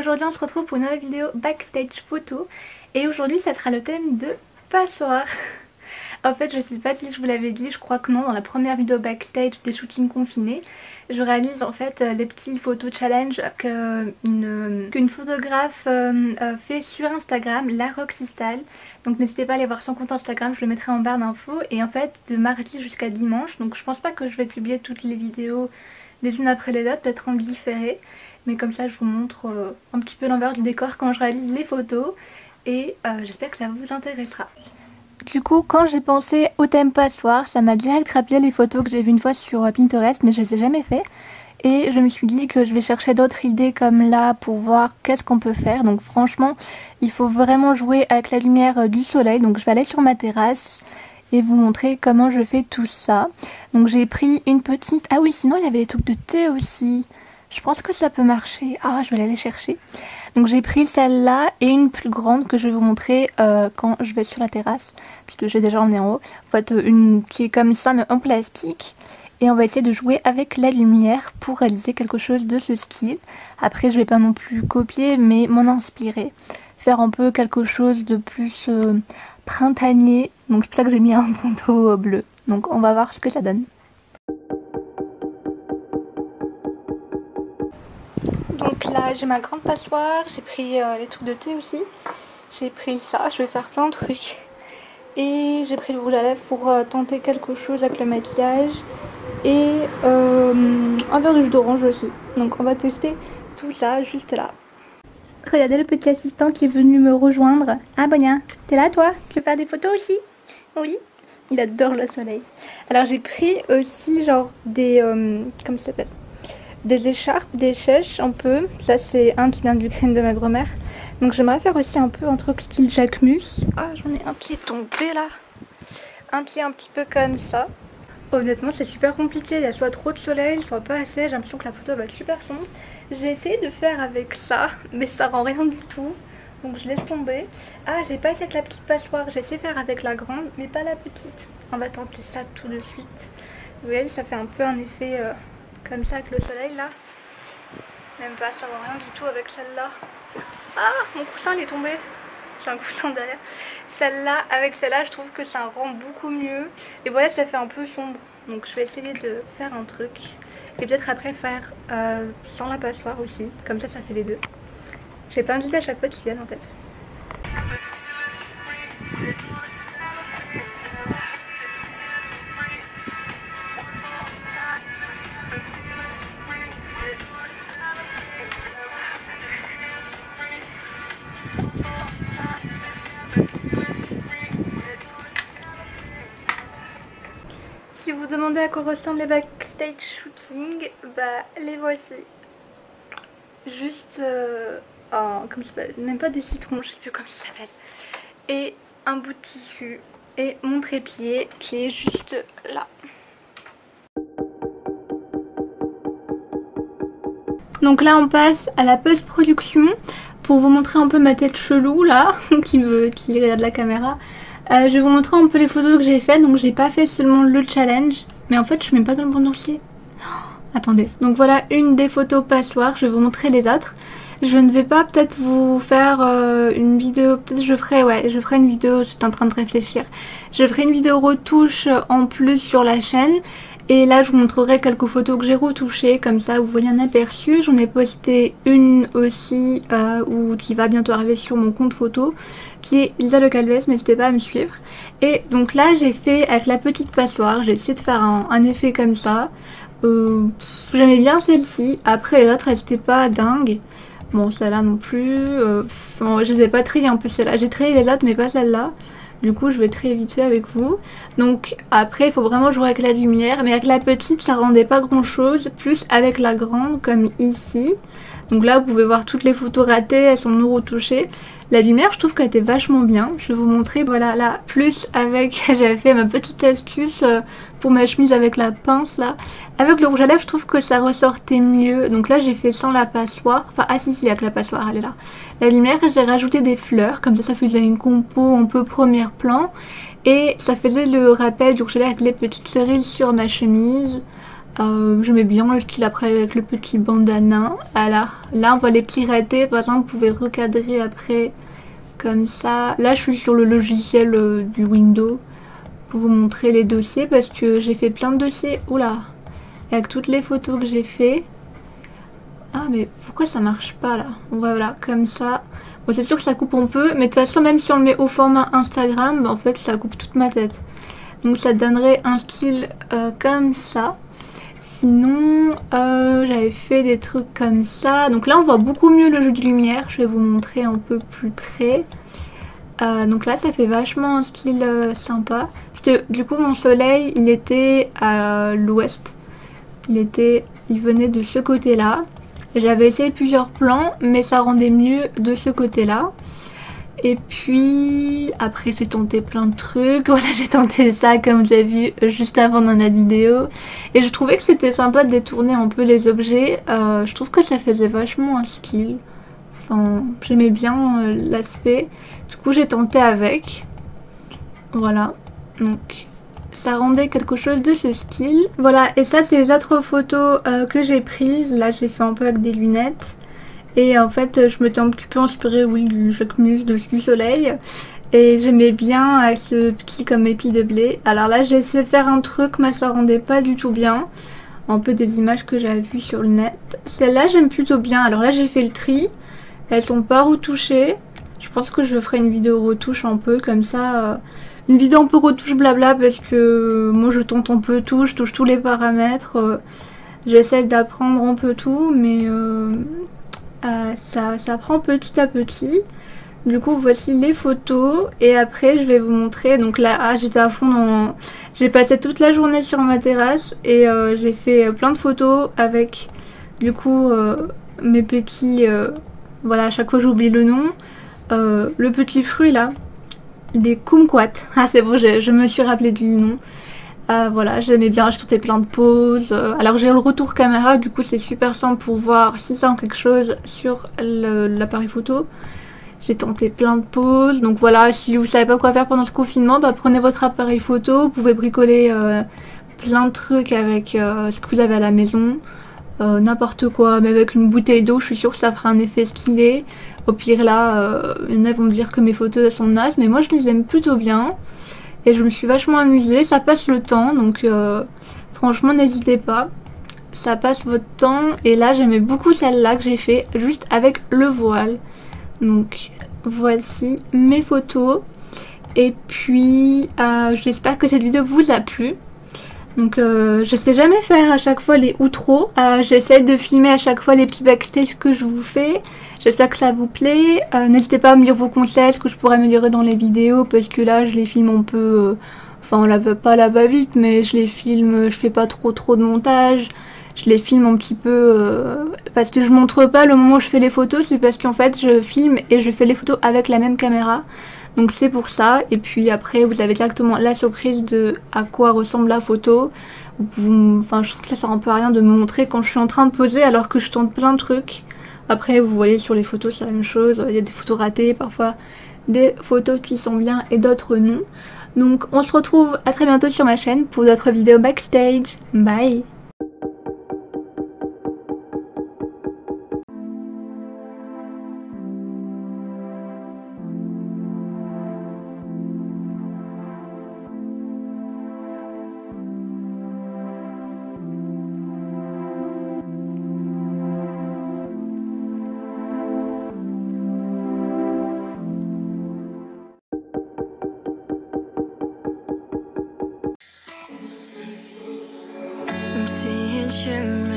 Aujourd'hui on se retrouve pour une nouvelle vidéo backstage photo et aujourd'hui ça sera le thème de passoire. En fait je sais pas si je vous l'avais dit, je crois que non, dans la première vidéo backstage des shootings confinés je réalise en fait les petits photos challenge qu'une photographe fait sur Instagram, la Roxy Style. Donc n'hésitez pas à aller voir son compte Instagram, je le mettrai en barre d'infos. Et en fait de mardi jusqu'à dimanche, donc je pense pas que je vais publier toutes les vidéos les unes après les autres, peut-être en différé. Mais comme ça je vous montre un petit peu l'envers du décor quand je réalise les photos. Et j'espère que ça vous intéressera. Du coup quand j'ai pensé au thème passoire, ça m'a direct rappelé les photos que j'ai vues une fois sur Pinterest, mais je les ai jamais fait. Et je me suis dit que je vais chercher d'autres idées comme là pour voir qu'est-ce qu'on peut faire. Donc franchement il faut vraiment jouer avec la lumière du soleil. Donc je vais aller sur ma terrasse et vous montrer comment je fais tout ça. Donc j'ai pris une petite... Ah oui, sinon il y avait des trucs de thé aussi. Je pense que ça peut marcher. Ah, je vais aller les chercher. Donc j'ai pris celle-là et une plus grande que je vais vous montrer quand je vais sur la terrasse, puisque j'ai déjà emmené en haut. En fait une qui est comme ça mais en plastique. Et on va essayer de jouer avec la lumière pour réaliser quelque chose de ce style. Après je vais pas non plus copier mais m'en inspirer. Faire un peu quelque chose de plus printanier. Donc c'est pour ça que j'ai mis un bandeau bleu. Donc on va voir ce que ça donne. Donc là j'ai ma grande passoire, j'ai pris les trucs de thé aussi. J'ai pris ça, je vais faire plein de trucs. Et j'ai pris le rouge à lèvres pour tenter quelque chose avec le maquillage. Et un verre de jus d'orange aussi. Donc on va tester tout ça juste là. Regardez le petit assistant qui est venu me rejoindre. Ah Bonia, t'es là toi? Tu veux faire des photos aussi? Oui. Il adore le soleil. Alors j'ai pris aussi genre des... comment ça s'appelle? Des écharpes, des chèches un peu. Ça c'est un qui vient du crème de ma grand-mère. Donc j'aimerais faire aussi un peu un truc style Jacquemus. Ah j'en ai un qui est tombé là. Un qui est un petit peu comme ça. Honnêtement c'est super compliqué, il y a soit trop de soleil, soit pas assez, j'ai l'impression que la photo va être super sombre. J'ai essayé de faire avec ça, mais ça rend rien du tout, donc je laisse tomber. Ah j'ai pas essayé avec la petite passoire, j'ai essayé de faire avec la grande, mais pas la petite. On va tenter ça tout de suite. Vous voyez ça fait un peu un effet comme ça avec le soleil là. Même pas, ça rend rien du tout avec celle-là. Ah mon coussin il est tombé. J'ai un coussin derrière. Celle-là, avec celle-là, je trouve que ça rend beaucoup mieux. Et voilà, ça fait un peu sombre. Donc je vais essayer de faire un truc. Et peut-être après faire sans la passoire aussi. Comme ça fait les deux. J'ai plein d'idées à chaque fois qui viennent en fait. Si vous demandez à quoi ressemblent les backstage shooting, bah les voici. Juste comme ça s'appelle, même pas des citrons, je sais plus comment ça s'appelle. Et un bout de tissu et mon trépied qui est juste là. Donc là on passe à la post-production pour vous montrer un peu ma tête chelou là qui regarde la caméra. Je vais vous montrer un peu les photos que j'ai faites. Donc j'ai pas fait seulement le challenge, mais en fait je suis même pas dans le bon dossier. Oh, attendez, donc voilà une des photos passoires, je vais vous montrer les autres. Je ne vais pas peut-être vous faire une vidéo, peut-être je ferai une vidéo, j'étais en train de réfléchir. Je ferai une vidéo retouche en plus sur la chaîne. Et là je vous montrerai quelques photos que j'ai retouchées, comme ça vous voyez un aperçu. J'en ai posté une aussi qui va bientôt arriver sur mon compte photo, qui est Lisa Le Calves, n'hésitez pas à me suivre. Et donc là j'ai fait avec la petite passoire, j'ai essayé de faire un effet comme ça. J'aimais bien celle-ci, après les autres elles étaient pas dingues. Bon celle-là non plus, je les ai pas triées en plus celle-là, j'ai trié les autres mais pas celle-là. Du coup je vais très vite fait avec vous. Donc après il faut vraiment jouer avec la lumière. Mais avec la petite ça rendait pas grand chose. Plus avec la grande comme ici. Donc là vous pouvez voir toutes les photos ratées, elles sont non retouchées. La lumière je trouve qu'elle était vachement bien. Je vais vous montrer, voilà là. Plus avec, j'avais fait ma petite astuce pour ma chemise avec la pince là. Avec le rouge à lèvres je trouve que ça ressortait mieux. Donc là j'ai fait sans la passoire. Enfin ah si avec la passoire elle est là. La lumière j'ai rajouté des fleurs. Comme ça faisait une compo un peu premier plan. Et ça faisait le rappel du rouge à lèvres avec les petites cerises sur ma chemise. J'aimais bien le style après avec le petit bandana. Voilà. Là on voit les petits ratés, par exemple vous pouvez recadrer après comme ça. Là je suis sur le logiciel du Windows pour vous montrer les dossiers parce que j'ai fait plein de dossiers. Oula, avec toutes les photos que j'ai fait. Ah mais pourquoi ça marche pas là? Voilà, comme ça. Bon c'est sûr que ça coupe un peu, mais de toute façon même si on le met au format Instagram, bah, en fait ça coupe toute ma tête. Donc ça donnerait un style comme ça. Sinon j'avais fait des trucs comme ça. Donc là on voit beaucoup mieux le jeu de lumière, je vais vous montrer un peu plus près. Donc là ça fait vachement un style sympa. Parce que du coup mon soleil il était à l'ouest. Il venait de ce côté là. J'avais essayé plusieurs plans mais ça rendait mieux de ce côté là. Et puis après j'ai tenté plein de trucs, voilà j'ai tenté ça comme vous avez vu juste avant dans la vidéo. Et je trouvais que c'était sympa de détourner un peu les objets, je trouve que ça faisait vachement un style. Enfin j'aimais bien l'aspect, du coup j'ai tenté avec. Voilà, donc ça rendait quelque chose de ce style. Voilà, et ça c'est les autres photos que j'ai prises, là j'ai fait un peu avec des lunettes. Et en fait je m'étais un petit peu inspirée oui du Jacques Mus de du soleil. Et j'aimais bien avec ce petit comme épi de blé. Alors là j'ai essayé de faire un truc mais ça rendait pas du tout bien. Un peu des images que j'avais vues sur le net. Celle-là j'aime plutôt bien. Alors là j'ai fait le tri. Elles sont pas retouchées. Je pense que je ferai une vidéo retouche un peu comme ça. Une vidéo un peu retouche blabla parce que moi je tente un peu tout. Je touche tous les paramètres. J'essaie d'apprendre un peu tout mais... ça prend petit à petit. Du coup voici les photos et après je vais vous montrer. Donc là j'étais à fond dans... J'ai passé toute la journée sur ma terrasse et j'ai fait plein de photos avec du coup mes petits... voilà, à chaque fois j'oublie le nom. Le petit fruit là, des kumquats. Ah c'est bon, je me suis rappelé du nom. Voilà, j'aimais bien, je tentais plein de poses. Alors j'ai le retour caméra, du coup c'est super simple pour voir si ça en quelque chose sur l'appareil photo. J'ai tenté plein de poses, donc voilà, si vous savez pas quoi faire pendant ce confinement, bah prenez votre appareil photo, vous pouvez bricoler plein de trucs avec ce que vous avez à la maison. N'importe quoi, mais avec une bouteille d'eau, je suis sûre que ça fera un effet stylé. Au pire là, il y en a vont me dire que mes photos elles sont nazes, mais moi je les aime plutôt bien. Et je me suis vachement amusée, ça passe le temps, donc franchement n'hésitez pas, ça passe votre temps. Et là j'aimais beaucoup celle-là que j'ai fait juste avec le voile. Donc voici mes photos. Et puis j'espère que cette vidéo vous a plu. Donc je sais jamais faire à chaque fois les outros. J'essaie de filmer à chaque fois les petits backstage que je vous fais. J'espère que ça vous plaît. N'hésitez pas à me dire vos conseils, ce que je pourrais améliorer dans les vidéos. Parce que là je les filme un peu... Enfin pas la va-vite, mais je les filme, je fais pas trop de montage. Je les filme un petit peu... parce que je montre pas le moment où je fais les photos. C'est parce qu'en fait je filme et je fais les photos avec la même caméra. Donc c'est pour ça. Et puis après vous avez directement la surprise de à quoi ressemble la photo. Enfin je trouve que ça sert un peu à rien de me montrer quand je suis en train de poser alors que je tente plein de trucs. Après vous voyez sur les photos c'est la même chose. Il y a des photos ratées, parfois des photos qui sont bien et d'autres non. Donc on se retrouve à très bientôt sur ma chaîne pour d'autres vidéos backstage. Bye. I'm seeing shimmering